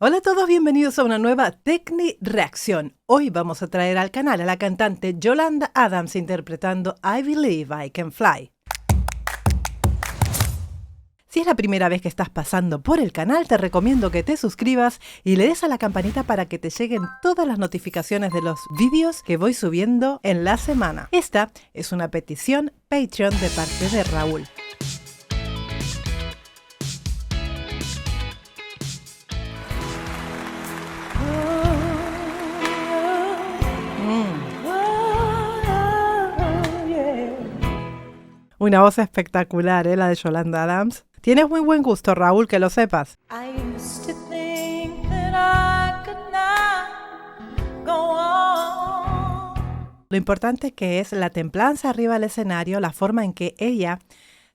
Hola a todos, bienvenidos a una nueva Tecni Reacción. Hoy vamos a traer al canal a la cantante Yolanda Adams interpretando I Believe I Can Fly. Si es la primera vez que estás pasando por el canal, te recomiendo que te suscribas y le des a la campanita para que te lleguen todas las notificaciones de los vídeos que voy subiendo en la semana. Esta es una petición Patreon de parte de Raúl. Una voz espectacular, la de Yolanda Adams. Tienes muy buen gusto, Raúl, que lo sepas. Lo importante que es la templanza arriba del escenario, la forma en que ella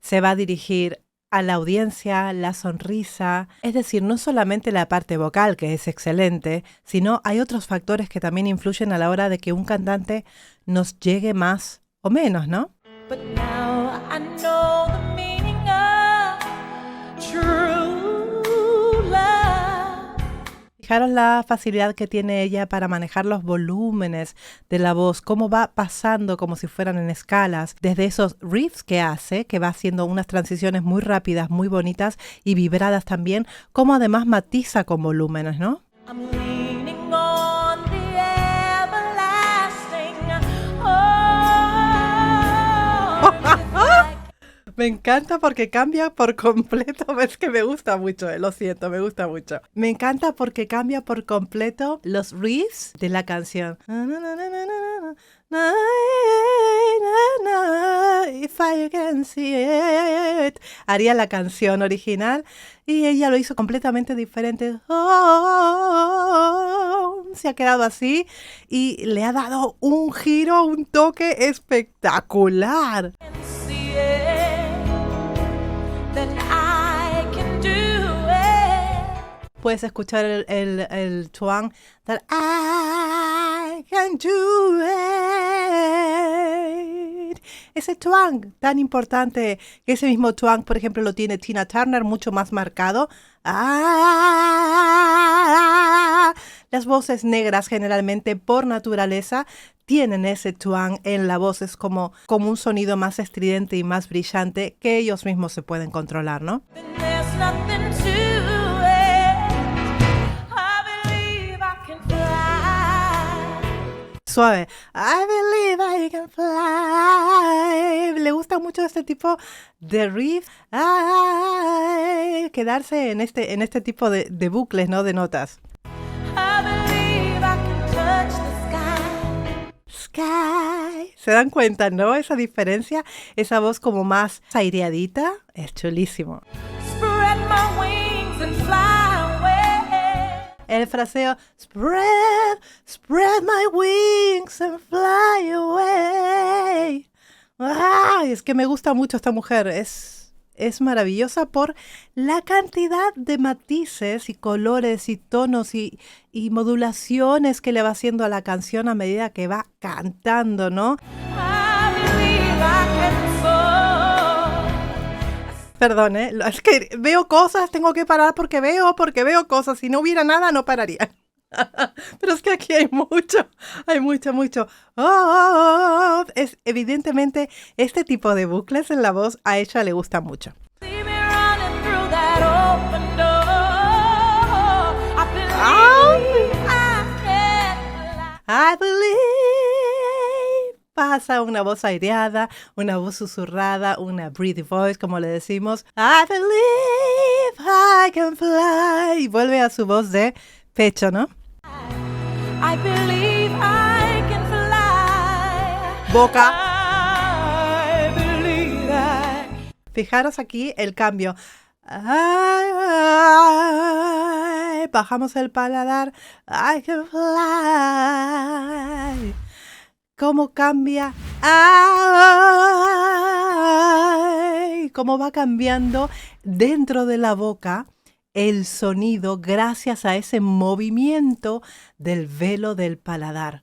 se va a dirigir a la audiencia, la sonrisa. Es decir, no solamente la parte vocal, que es excelente, sino hay otros factores que también influyen a la hora de que un cantante nos llegue más o menos, ¿no? But now I know the meaning of true love. Fijaros la facilidad que tiene ella para manejar los volúmenes de la voz, cómo va pasando como si fueran en escalas, desde esos riffs que hace, que va haciendo unas transiciones muy rápidas, muy bonitas y vibradas también, como además matiza con volúmenes, ¿no? Me encanta porque cambia por completo, ves que me gusta mucho, lo siento, me gusta mucho. Me encanta porque cambia por completo los riffs de la canción. If I can see it. Haría la canción original y ella lo hizo completamente diferente. Se ha quedado así y le ha dado un giro, un toque espectacular. Puedes escuchar el twang that I can do it. Ese twang tan importante, que ese mismo twang, por ejemplo, lo tiene Tina Turner, mucho más marcado. Las voces negras generalmente por naturaleza tienen ese twang en la voz, es como un sonido más estridente y más brillante que ellos mismos se pueden controlar, ¿no? Suave. I believe I can fly. Le gusta mucho este tipo de riff. Quedarse en este tipo de bucles, ¿no? De notas. I believe I can touch the sky. ¿Se dan cuenta, no? Esa diferencia, esa voz como más aireadita. Es chulísimo. Spread my wings and fly. El fraseo, spread my wings and fly away. Es que me gusta mucho esta mujer, es maravillosa por la cantidad de matices y colores y tonos y modulaciones que le va haciendo a la canción a medida que va cantando, ¿no? Perdón, es que veo cosas, tengo que parar porque veo cosas. Si no hubiera nada, no pararía. Pero es que aquí hay mucho. Es evidentemente este tipo de bucles en la voz a ella le gusta mucho. I believe. Pasa una voz aireada, una voz susurrada, una breathy voice, como le decimos. I believe I can fly. Y vuelve a su voz de pecho, ¿no? I believe I can fly. Boca. I believe I... Fijaros aquí el cambio. Bajamos el paladar. I can fly. ¿Cómo cambia? ¿Cómo va cambiando dentro de la boca el sonido gracias a ese movimiento del velo del paladar?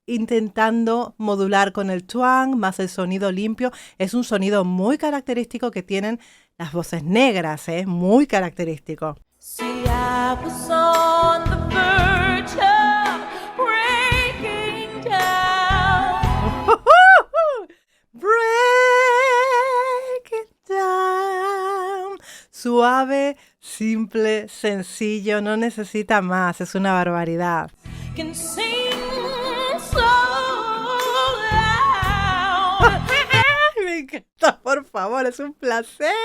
Intentando modular con el twang más el sonido limpio. Es un sonido muy característico que tienen las voces negras, muy característico. See, I was on the verge of breaking down. Break it down. Suave, simple, sencillo, no necesita más, es una barbaridad. Can sing so loud. Me encanta, por favor, es un placer.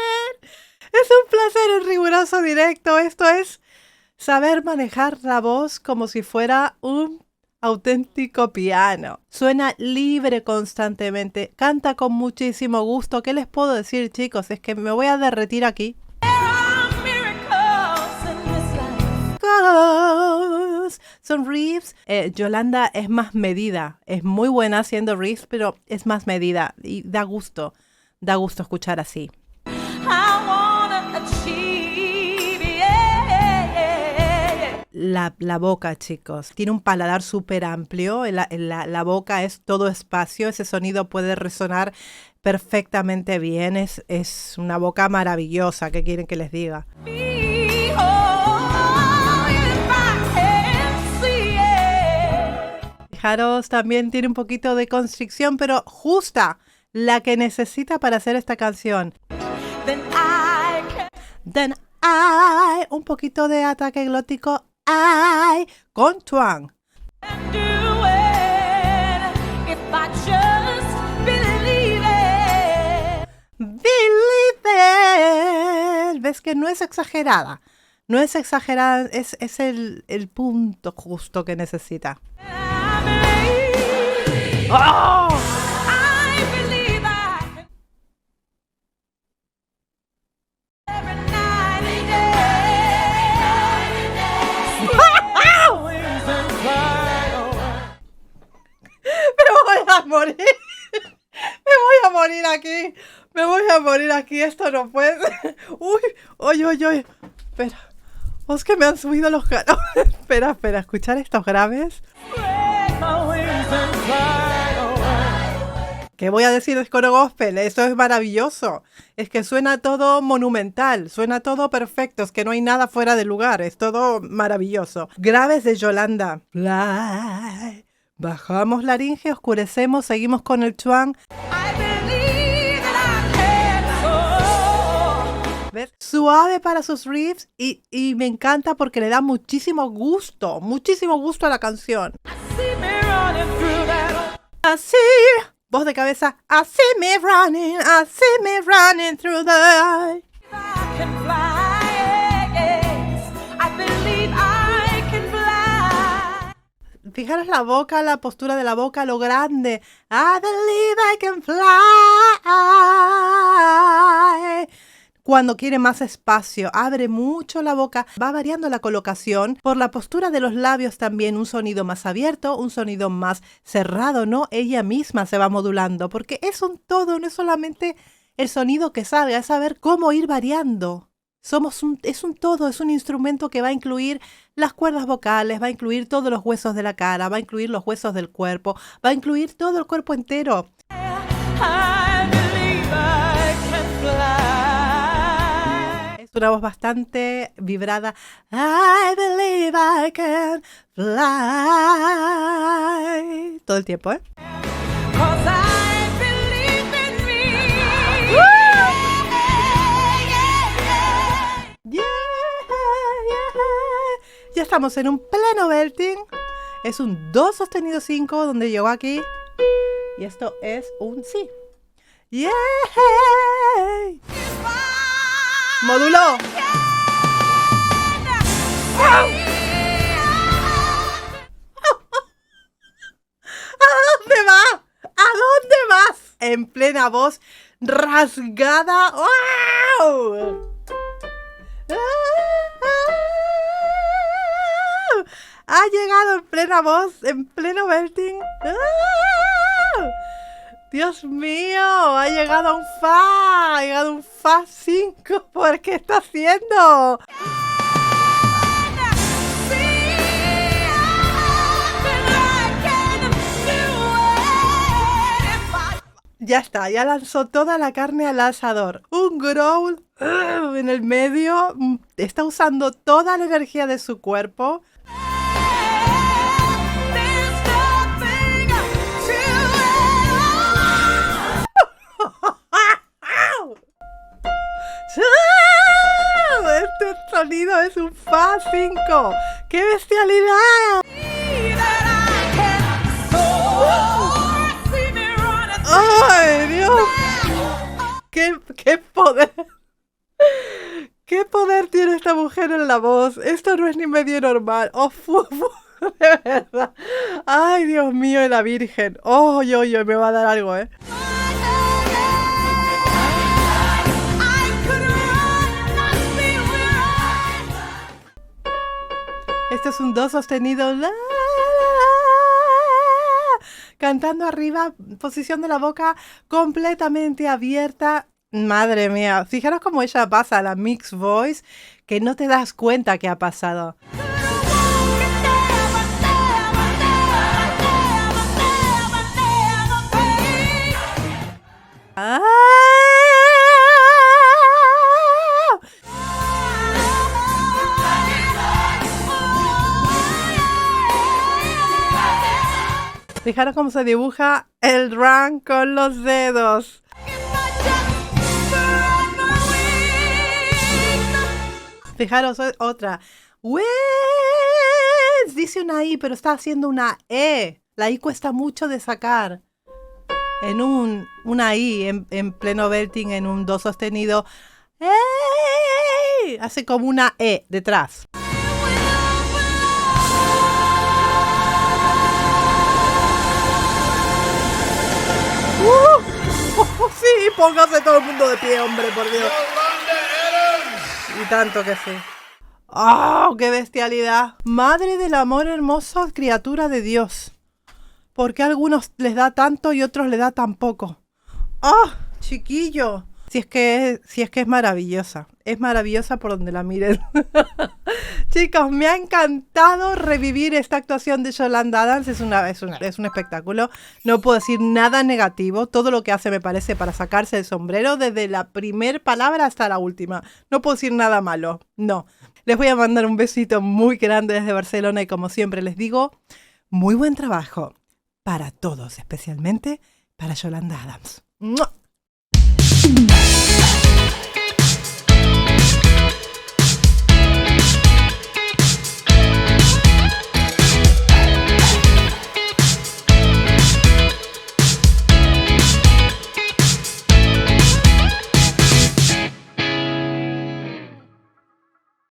Es un placer en riguroso directo. Esto es saber manejar la voz como si fuera un auténtico piano. Suena libre constantemente, canta con muchísimo gusto. ¿Qué les puedo decir, chicos? Es que me voy a derretir aquí. There are miracles in this life. Son riffs. Yolanda es más medida. Es muy buena haciendo riffs, pero es más medida y da gusto escuchar así. I wanna achieve, yeah. La boca, chicos, tiene un paladar súper amplio. La boca es todo espacio. Ese sonido puede resonar perfectamente bien. Es una boca maravillosa. ¿Qué quieren que les diga? Me, oh, if I can see it. Fijaros, también tiene un poquito de constricción, pero justa, la que necesita para hacer esta canción. Then I Then I, un poquito de ataque glótico, I, con twang. can do it if I just believe it. Believe it. ¿Ves que no es exagerada? No es exagerada, es el punto justo que necesita. I believe. ¡Oh! I believe I can. Every night and Me voy a morir. Me voy a morir aquí. Me voy a morir aquí. Esto no puede ser. Uy, oye. Espera. Es que me han subido los graves. Espera. Escuchar estos graves. spread my wings and fly away. ¿Qué voy a decir de coro gospel? Eso es maravilloso. Es que suena todo monumental. Suena todo perfecto. Es que no hay nada fuera de lugar. Es todo maravilloso. Graves de Yolanda. Fly. Bajamos laringe, oscurecemos, seguimos con el chuan. I believe that I can soar. ¿Ves? Suave para sus riffs y me encanta porque le da muchísimo gusto a la canción. I see me running through that. Así, voz de cabeza, I see me running through the I can fly. Yes, I believe I can fly. Fijaros la boca, la postura de la boca, lo grande. I believe I can fly. Cuando quiere más espacio, abre mucho la boca, va variando la colocación por la postura de los labios también, un sonido más abierto, un sonido más cerrado, ¿no? Ella misma se va modulando, porque es un todo, no es solamente el sonido que salga, es saber cómo ir variando. Es un todo, es un instrumento que va a incluir las cuerdas vocales, va a incluir todos los huesos de la cara, va a incluir los huesos del cuerpo, va a incluir todo el cuerpo entero. I believe I can fly. Es una voz bastante vibrada. I believe I can fly. Todo el tiempo, ¿eh? 'Cause I believe in me. Yeah. Ya estamos en un pleno belting. Es un do sostenido 5 donde llegó aquí. Y esto es un si. Yeah. Módulo. ¿A dónde va? ¿A dónde vas? En plena voz rasgada. ¡Wow! Ha llegado en plena voz, en pleno belting. Dios mío, ha llegado un fa 5. ¿Por qué está haciendo? Ya está, ya lanzó toda la carne al asador. Un growl en el medio, está usando toda la energía de su cuerpo. There's nothing to Este sonido es un Fa 5. ¡Qué bestialidad! that I can soar. See me running ¡Ay, Dios! ¡Qué poder! ¡Qué poder tiene esta mujer en la voz! Esto no es ni medio normal. ¡Oh, de verdad! ¡Ay, Dios mío, y la Virgen! ¡Oh, me va a dar algo, eh! I could run, not be weary. Este es un do sostenido. Cantando arriba, posición de la boca completamente abierta. Madre mía, fijaros cómo ella pasa a la mixed voice, que no te das cuenta que ha pasado. ¡Ah! Fijaros cómo se dibuja el run con los dedos. Fijaros, otra. Wes, dice una I, pero está haciendo una E. La I cuesta mucho de sacar. En una I, en pleno belting, en un do sostenido. ¡Ey! Hace como una E detrás. Sí, póngase todo el mundo de pie, hombre, por Dios. Y tanto que sí. ¡Oh, qué bestialidad! Madre del amor hermoso, criatura de Dios. ¿Por qué a algunos les da tanto y otros les da tan poco? ¡Oh, chiquillo! Si es que es maravillosa. Es maravillosa por donde la miren. Chicos, me ha encantado revivir esta actuación de Yolanda Adams. Es un espectáculo. No puedo decir nada negativo. Todo lo que hace me parece para sacarse el sombrero desde la primer palabra hasta la última. No puedo decir nada malo. No. Les voy a mandar un besito muy grande desde Barcelona y como siempre les digo, muy buen trabajo para todos, especialmente para Yolanda Adams. ¡Mua!